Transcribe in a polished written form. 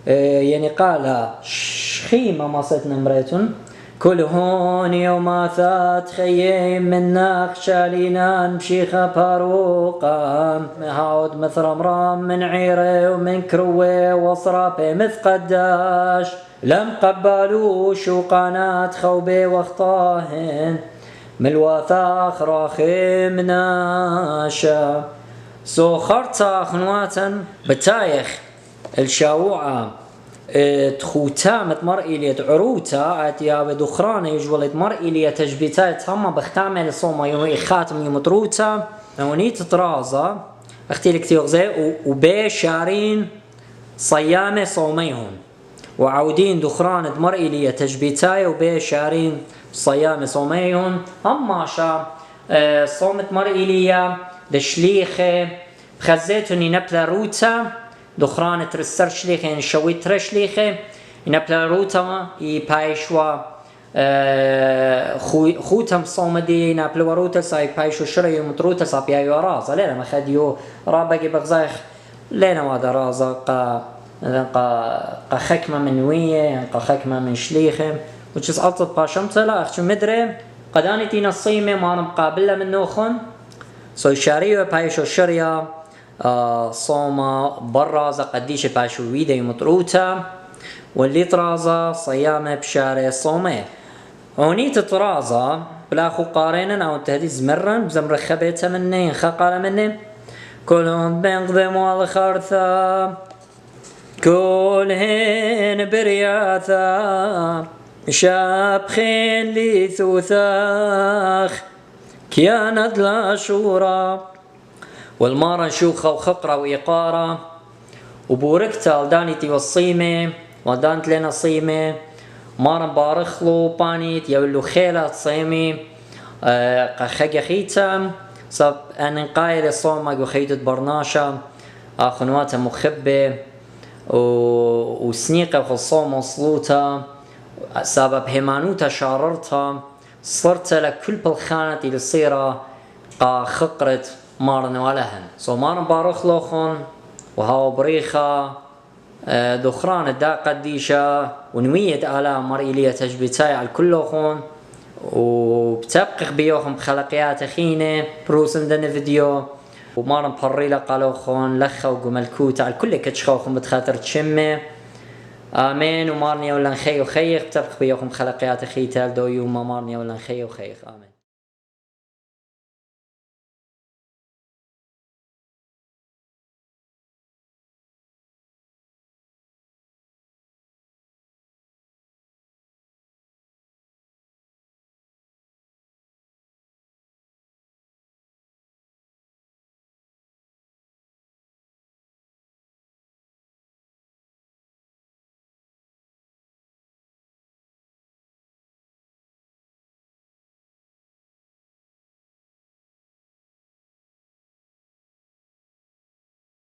يعني قال شخيمة مصت نمرتون كل هون يوم ثات خيم من ناقش لينان بشيخة باروقة هاود مثل مرام من عيرة ومن كروة وصرابة مث قداش لم قبلوا شوقانات خوبة واخطاهن ملواثاخ راخم ناشا سو خرطا خنواتا بتايخ الشاوعة تخوتامت مرئيلية عروتا اتيا بدخرانة يجولت مرئيلية تجبيتات هم بختامل صوما يوم خاتم يمطروتا ونيت طرازة اختيلك تيغزي وبي شارين صيامة صوميهن وعودين دخرانة مرئيلية تجبيتاي وبي شارين صيامة صوميهن هم ماشا صومت مرئيلية دشليخة بخزيتني نبلا روتا دخرانة ترسر شليخة يعني شويت ترشليخة نبلا روتا يبايشوا خوتم صومدي نبلا روتا ساي بايشوا شري متروتا صابيا رازا لينا ما خديو رابقي بغزايخ لينا وادا رازا قا خكمة من وية قا خكمة من شليخة وشس أطلب باشمتلا أخشو مدري قداني تينا الصيمة ما مقابلة من نوخن سو شاريو بايشو شريا صومة برازة قديش باشو ويدا يمطروتا واللي طرازة صيامة بشارة صومة ونيت طرازة بلاخو قارينا أو تهديز مرة بزمر خبيتها مني خقال مني كلهم بينقذم والخرثة كلهن برياثة شابخين لي ثوثاخ كيانت لا شورى والمارة شوخة وخقرة وإقارة وبوركتا ولدانيتي والصيمة ولدانت لنا صيمة مارا بارخلو بانيت يولو خيلة صيمي خيجا خيتم صاب أن قايل صومك وخيتت برناشا خنواتا مخبة وسنيقة وخصوم وصلوتا سبب هيمانوتا شاررتا صرت لكل بالخانة اللي صيرة خقرت مارن ولهن سو مارن بارخلوخن وهاو بريخة دخران الدا قديشة ونوية آلام مرئيلية تجبيتاي على كلوخن وبتبقخ بيوخن بخلقيات خينة بروسن دن فيديو ومارن بريلة قالوخن لخا وقملكوت على كل كتشخوخن بتخاطر تشمة آمين ومارني ولا نخي وخيخ بتبقخ بيوخن بخلقيات خيتال دويو ما مارني ولا نخي وخيخ آمين.